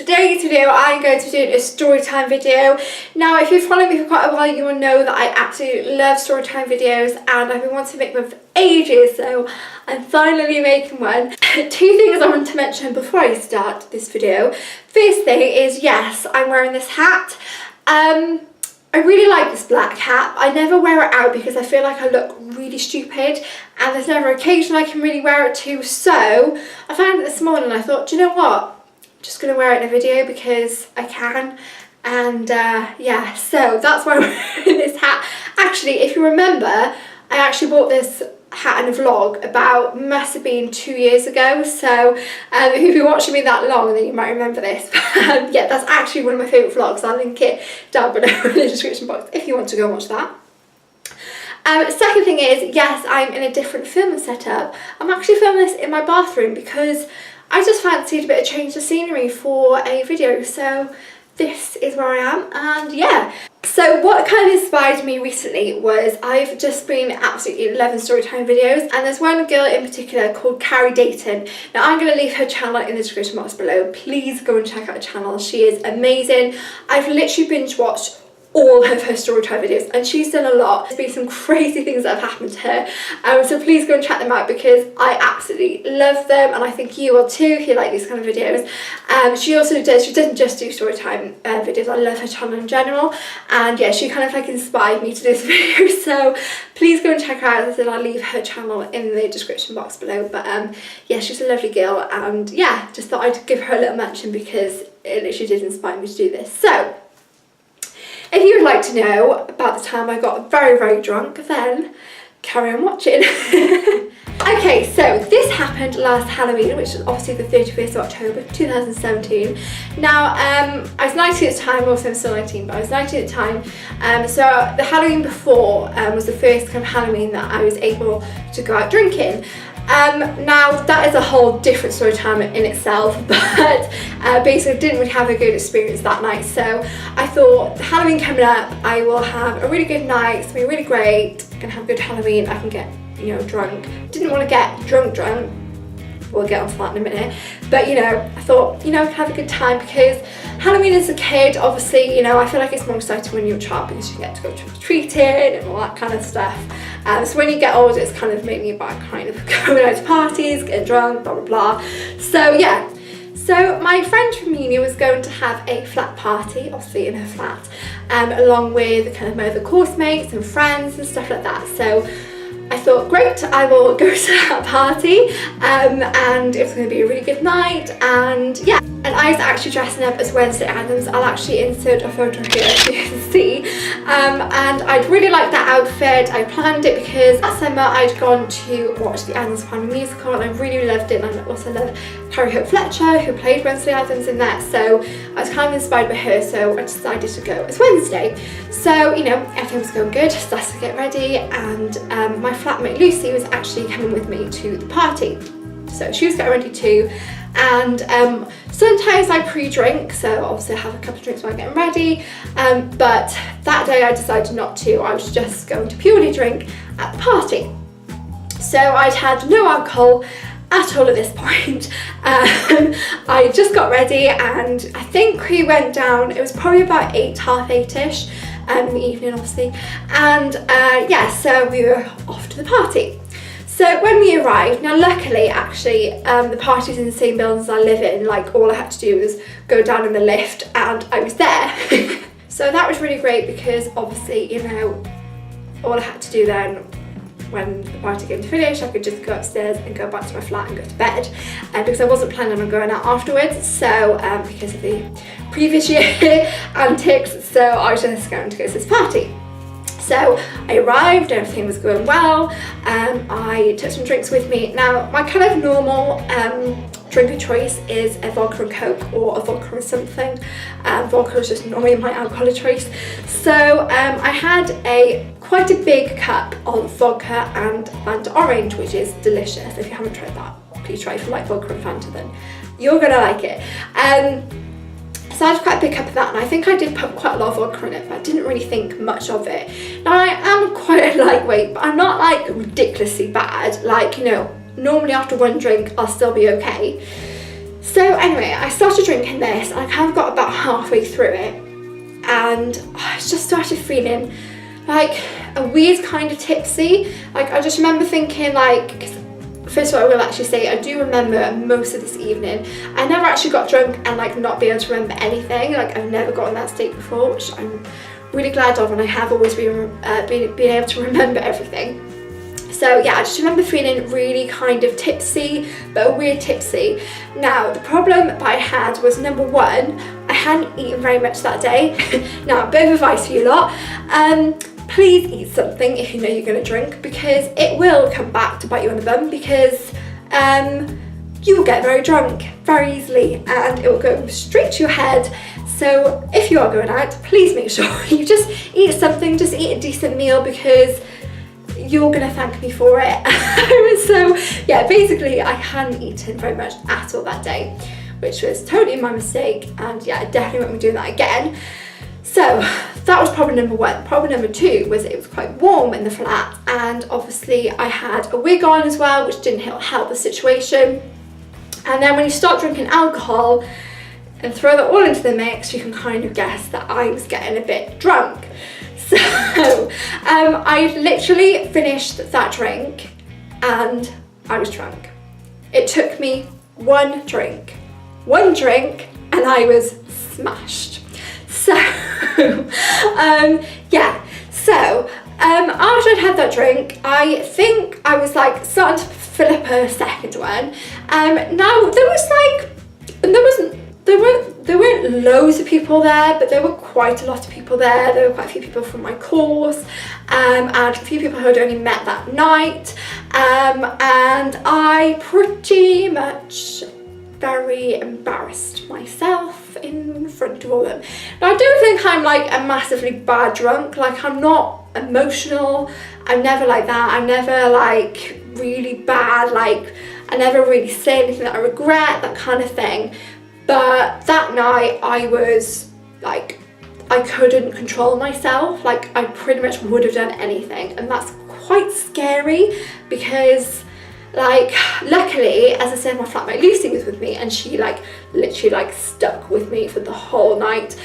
today's video I'm going to be doing a storytime video. Now if you've followed me for quite a while you will know that I absolutely love storytime videos and I've been wanting to make one for ages, so I'm finally making one. Two things I want to mention before I start this video. First thing is, yes, I'm wearing this hat. I really like this black hat. I never wear it out because I feel like I look really stupid and there's never occasion I can really wear it to, so I found it this morning and I thought, do you know what? I'm just going to wear it in a video because I can, and yeah, so that's why I'm wearing this hat. Actually, if you remember, I actually bought this hat in a vlog about, must have been 2 years ago, so if you've been watching me that long then you might remember this. But yeah, that's actually one of my favourite vlogs. I'll link it down below in the description box if you want to go and watch that. Second thing is, yes, I'm in a different filming setup. I'm actually filming this in my bathroom because I just fancied a bit of change of scenery for a video, so this is where I am, and yeah. So what kind of inspired me recently was I've just been absolutely loving storytime videos, and there's one girl in particular called Carrie Dayton. Now I'm going to leave her channel in the description box below. Please go and check out her channel. She is amazing. I've literally binge watched all of her storytime videos and she's done a lot. There's been some crazy things that have happened to her, so please go and check them out because I absolutely love them and I think you will too if you like these kind of videos. She doesn't just do storytime videos. I love her channel in general, and yeah, she kind of like inspired me to do this video, so please go and check her out. As I said, I'll leave her channel in the description box below, but yeah, she's a lovely girl, and yeah, just thought I'd give her a little mention because it literally did inspire me to do this. So if you would like to know about the time I got very, very drunk, then carry on watching. Okay, so this happened last Halloween, which was obviously the 31st of October 2017. Now, I was 19 at the time, also I'm still 19, but I was 19 at the time. So the Halloween before was the first kind of Halloween that I was able to go out drinking. Now that is a whole different story time in itself, but basically didn't really have a good experience that night, so I thought Halloween coming up I will have a really good night. It's gonna be really great, I'm gonna have a good Halloween, I can get, you know, drunk. Didn't want to get drunk, we'll get onto that in a minute, but you know, I thought, you know, have a good time because Halloween as a kid, obviously, you know, I feel like it's more exciting when you're a child because you get to go trick-or-treating and all that kind of stuff. So when you get older, it's kind of mainly about kind of going out to parties, getting drunk, blah, blah, blah. So yeah, so my friend from uni was going to have a flat party, obviously in her flat, along with kind of my other course mates and friends and stuff like that. So I thought, great, I will go to that party, and it was going to be a really good night, and yeah. And I was actually dressing up as Wednesday Addams. I'll actually insert a photo here so you can see. And I'd really liked that outfit. I planned it because that summer I'd gone to watch the Addams Family musical and I really loved it, and I also love Carrie Hope Fletcher, who played Wednesday Addams in that, so I was kind of inspired by her, so I decided to go as Wednesday. So, you know, everything was going good, started to get ready, and my flatmate Lucy was actually coming with me to the party. So she was getting ready too, and sometimes I pre-drink, so obviously I have a couple of drinks while I'm getting ready, but that day I decided not to. I was just going to purely drink at the party. So I'd had no alcohol at all at this point. I just got ready and I think we went down, it was probably about 8, half 8ish in the evening obviously, and yeah, so we were off to the party. So when we arrived, now luckily actually the party's in the same building as I live in, like all I had to do was go down in the lift and I was there. So that was really great because obviously, you know, all I had to do then when the party came to finish, I could just go upstairs and go back to my flat and go to bed, because I wasn't planning on going out afterwards, so because of the previous year antics, so I was just going to go to this party. So I arrived, everything was going well, I took some drinks with me. Now my kind of normal drink of choice is a vodka and coke or a vodka and something. Vodka is just normally my alcohol of choice. So I had quite a big cup of vodka and Fanta Orange, which is delicious. If you haven't tried that, please try. If you like vodka and Fanta, then you're gonna like it. So I had quite a big cup of that, and I think I did put quite a lot of vodka in it, but I didn't really think much of it. Now I am quite a lightweight, but I'm not like ridiculously bad. Like, you know, normally after one drink I'll still be okay. So anyway, I started drinking this and I kind of got about halfway through it, and I just started feeling like a weird kind of tipsy. Like I just remember thinking like, 'cause first of all I will actually say I do remember most of this evening. I never actually got drunk and like not be able to remember anything. Like I've never gotten that state before, which I'm really glad of, and I have always been able to remember everything. So yeah, I just remember feeling really kind of tipsy, but a weird tipsy. Now, the problem that I had was, number one, I hadn't eaten very much that day. Now, a bit of advice for you lot. Please eat something if you know you're going to drink, because it will come back to bite you on the bum, because you will get very drunk very easily and it will go straight to your head. So if you are going out, please make sure you just eat something, just eat a decent meal, because you're gonna thank me for it. So yeah, basically I hadn't eaten very much at all that day, which was totally my mistake, and yeah, I definitely won't be doing that again. So that was problem number one. Problem number two was it was quite warm in the flat, and obviously I had a wig on as well, which didn't help the situation. And then when you start drinking alcohol and throw that all into the mix, you can kind of guess that I was getting a bit drunk. So I literally finished that drink and I was drunk. It took me one drink, and I was smashed. So yeah, so after I'd had that drink, I think I was like starting to fill up a second one. Now there weren't loads of people there, but there were quite a lot of people there. There were quite a few people from my course, and a few people who had only met that night, and I pretty much very embarrassed myself in front of all of them. Now I don't think I'm like a massively bad drunk, like I'm not emotional, I'm never like that, I'm never like really bad, like I never really say anything that I regret, that kind of thing. But that night I was like, I couldn't control myself, like I pretty much would have done anything, and that's quite scary because like luckily, as I said, my flatmate Lucy was with me, and she like literally like stuck with me for the whole night,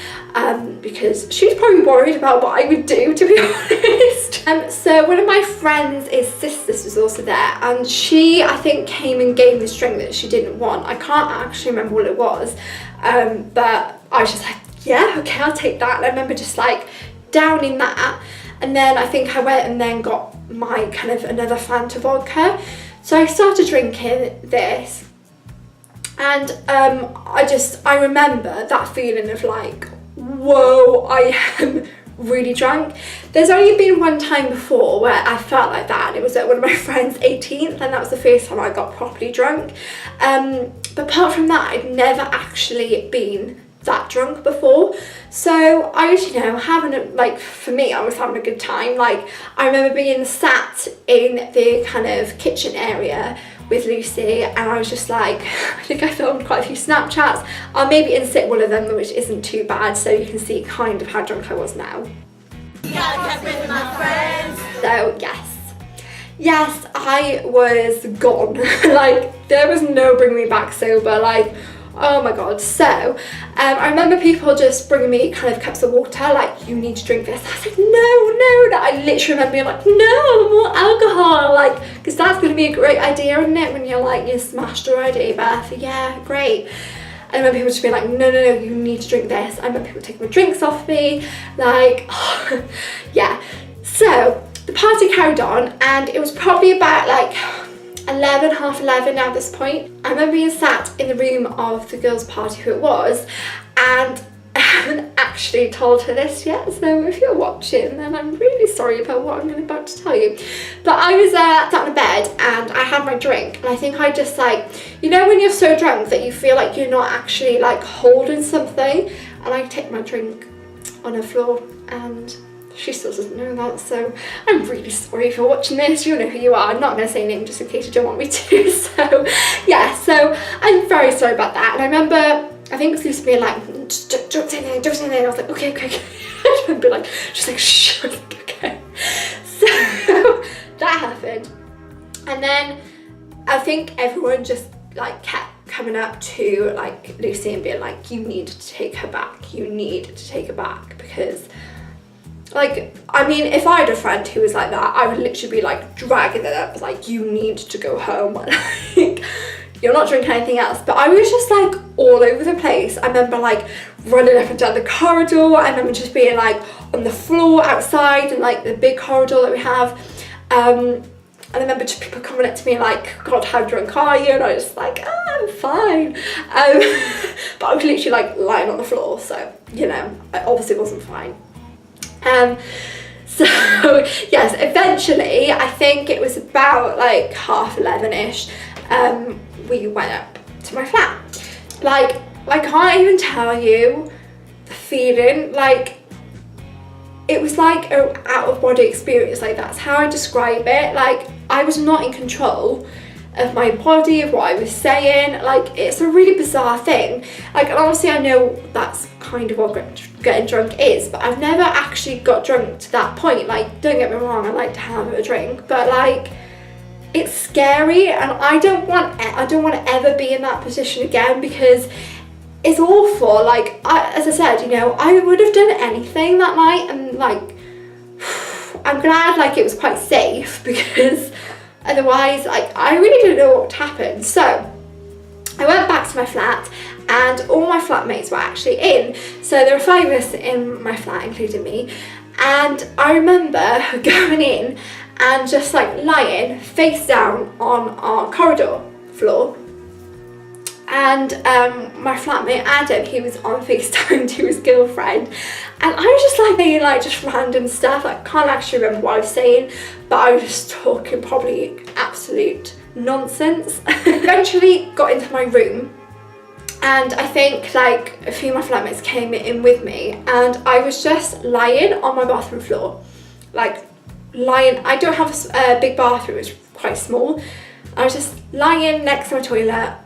because she was probably worried about what I would do, to be honest. So one of my friends' sisters was also there, and she I think came and gave me this drink that she didn't want. I can't actually remember what it was, but I was just like, yeah, okay, I'll take that. And I remember just like downing that, and then I think I went and then got my kind of another Fanta vodka. So I started drinking this, and I remember that feeling of like, whoa, I am really drunk. There's only been one time before where I felt like that, and it was at one of my friends' 18th, and that was the first time I got properly drunk. But apart from that, I'd never actually been that drunk before. So I was, you know, for me, I was having a good time. Like I remember being sat in the kind of kitchen area with Lucy, and I was just like, I think I filmed quite a few Snapchats. I'll maybe insert one of them, which isn't too bad, so you can see kind of how drunk I was now. So yes, I was gone. Like there was no bringing me back sober, like oh my god. So I remember people just bringing me kind of cups of water, like you need to drink this. I was like, no, I literally remember being like, no, more alcohol, like because that's going to be a great idea, isn't it, when you're smashed already. But yeah, great. I remember people just being like, no, you need to drink this. I remember people taking my drinks off me, like yeah. So the party carried on, and it was probably about like 11, half 11 at this point. I remember being sat in the room of the girls' party who it was, and I haven't actually told her this yet, so if you're watching, then I'm really sorry about what I'm about to tell you. But I was sat in bed, and I had my drink, and I think I just like, you know when you're so drunk that you feel like you're not actually like holding something, and I take my drink on the floor, and she still doesn't know that, so I'm really sorry if you're watching this. You know who you are. I'm not going to say name just in case you don't want me to. So yeah, so I'm very sorry about that. And I remember, I think it was Lucy being like, don't say anything, don't say anything. I was like, okay. I remember like, just like, shh. I was like, okay. So that happened. And then I think everyone just like kept coming up to like Lucy and being like, you need to take her back, you need to take her back, because like, I mean, if I had a friend who was like that, I would literally be like dragging them up, like, you need to go home, like, you're not drinking anything else. But I was just like all over the place. I remember like running up and down the corridor. I remember just being like on the floor outside and like the big corridor that we have. And I remember just people coming up to me like, God, how drunk are you? And I was just like, I'm fine. But I was literally like lying on the floor. So, you know, I obviously wasn't fine. So yes, eventually, I think it was about like 11:30ish, we went up to my flat. Like, I can't even tell you the feeling, like, it was like an out of body experience, like that's how I describe it. Like, I was not in control of my body, of what I was saying. Like, it's a really bizarre thing. Like, and obviously I know that's kind of what getting drunk is, but I've never actually got drunk to that point. Like, don't get me wrong, I like to have a drink, but like, it's scary, and I don't want to ever be in that position again, because it's awful. Like, as I said, you know, I would have done anything that night, and like, I'm glad like it was quite safe, because otherwise, like, I really didn't know what would happen. So I went back to my flat, and all my flatmates were actually in. So there were 5 of us in my flat, including me. And I remember going in and just like lying face down on our corridor floor. And my flatmate Adam, he was on FaceTime to his girlfriend, and I was just like saying like just random stuff. I can't actually remember what I was saying, but I was just talking probably absolute nonsense. Eventually got into my room, and I think like a few of my flatmates came in with me, and I was just lying on my bathroom floor, like lying. I don't have a big bathroom, it's quite small. I was just lying next to my toilet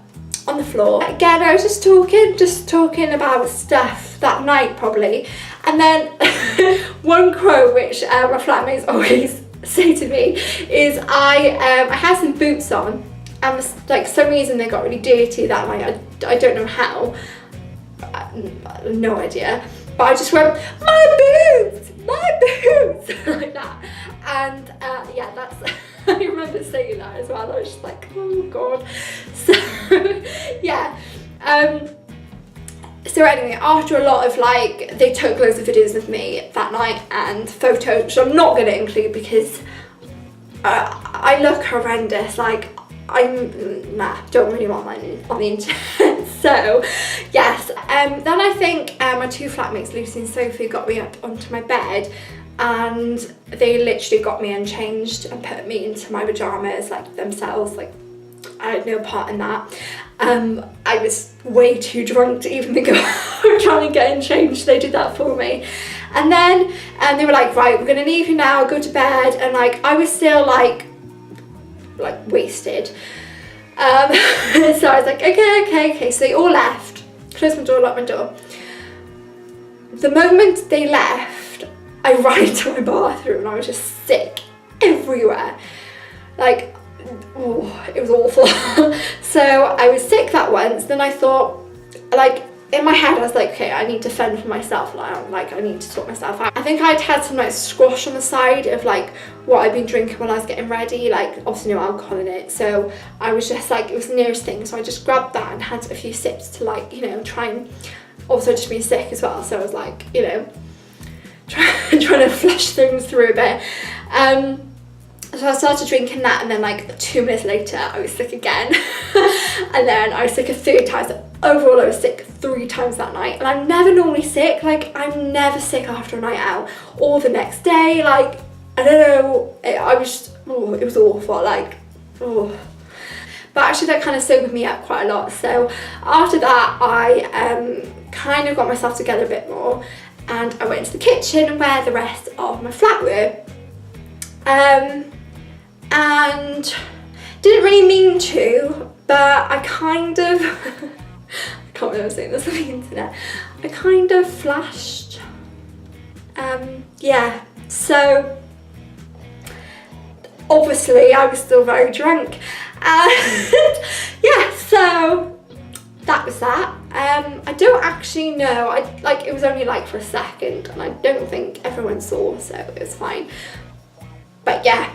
on the floor. Again, I was just talking about stuff that night probably. And then one quote which my flatmates always say to me is I had some boots on, and like some reason they got really dirty that night. I don't know how, no idea, but I just went, my boots like that. And yeah, that's I remember saying that as well. I was just like, oh God. So yeah. So anyway, after a lot of like, they took loads of videos of me that night and photos, which I'm not going to include because I look horrendous. Like, don't really want mine on the internet. So yes, then I think my 2 flatmates, Lucy and Sophie, got me up onto my bed, and they literally got me unchanged and put me into my pajamas like themselves. Like, I had no part in that. I was way too drunk to even think about trying to get unchanged. They did that for me. And then they were like, right, we're gonna leave you now, go to bed. And like, I was still like wasted. So I was like, okay. So they all left, closed my door, locked my door. The moment they left, I ran into my bathroom and I was just sick everywhere. Like, oh, it was awful. So I was sick that once. Then I thought, like, in my head I was like, okay, I need to fend for myself now. Like, I need to sort myself out. I think I'd had some like squash on the side of like what I'd been drinking when I was getting ready, like obviously no alcohol in it. So I was just like, it was the nearest thing. So I just grabbed that and had a few sips to like, you know, try and also just being sick as well. So I was like, you know, trying to flush things through a bit. So I started drinking that, and then like 2 minutes later I was sick again. And then I was sick a 3rd time. So overall I was sick 3 times that night, and I'm never normally sick. Like, I'm never sick after a night out or the next day. Like, I don't know, it was awful. Like, oh. But actually that kind of sobered me up quite a lot. So after that I kind of got myself together a bit more, and I went into the kitchen where the rest of my flat were. And didn't really mean to, but I kind of, I can't believe I'm saying this on the internet, I kind of flashed. Yeah, so obviously I was still very drunk, and yeah, so was that. I don't actually know. It was only like for a second, and I don't think everyone saw, so it was fine. But yeah.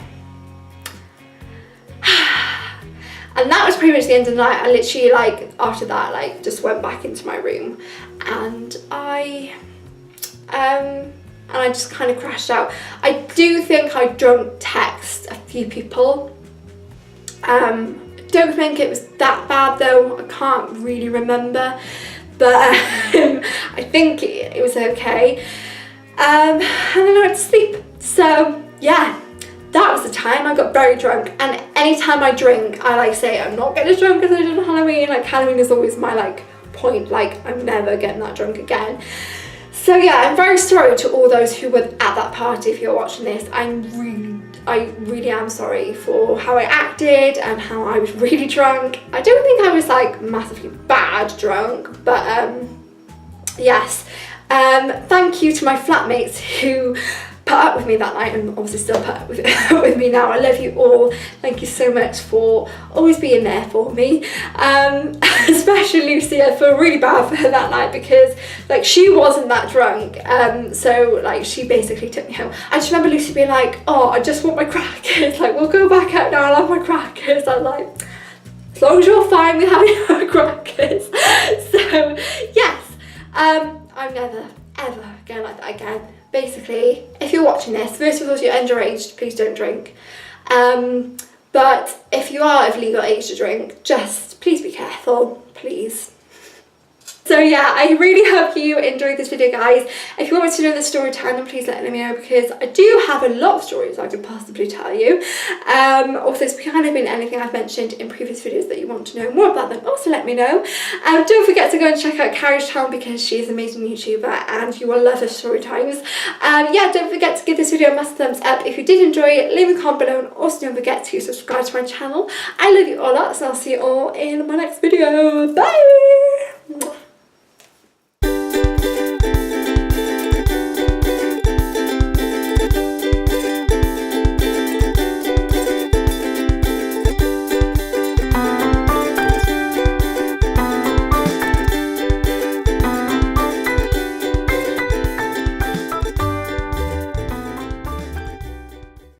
And that was pretty much the end of the night. I literally, like, after that, like, just went back into my room, and I just kind of crashed out. I do think I drunk text a few people. Don't think it was that bad though. I can't really remember, but I think it was okay. And then I went to sleep. So yeah, that was the time I got very drunk. And anytime I drink, I like say I'm not getting as drunk as I did on Halloween. Like, Halloween is always my like point. Like, I'm never getting that drunk again. So yeah, I'm very sorry to all those who were at that party. If you're watching this, I really am sorry for how I acted and how I was really drunk. I don't think I was like massively bad drunk, but yes. Thank you to my flatmates who put up with me that night, and obviously still put up with me now. I love you all. Thank you so much for always being there for me. Especially Lucy. I feel really bad for her that night because like she wasn't that drunk. So like she basically took me home. I just remember Lucy being like, oh, I just want my crackers. Like, we'll go back out now, I'll have my crackers. I was like, as long as you're fine with having my crackers. So yes, I'm never ever going like that again. Basically, if you're watching this, first of all, if you're underage, please don't drink. But if you are of legal age to drink, just please be careful, please. So yeah, I really hope you enjoyed this video, guys. If you want me to do the story time, then please let me know, because I do have a lot of stories I could possibly tell you. Also, it's kind of been anything I've mentioned in previous videos that you want to know more about, then also let me know. Don't forget to go and check out Carriage Town, because she is an amazing YouTuber and you will love her story times. Yeah, don't forget to give this video a massive thumbs up if you did enjoy it. Leave a comment below, and also don't forget to subscribe to my channel. I love you all lots, and I'll see you all in my next video. Bye!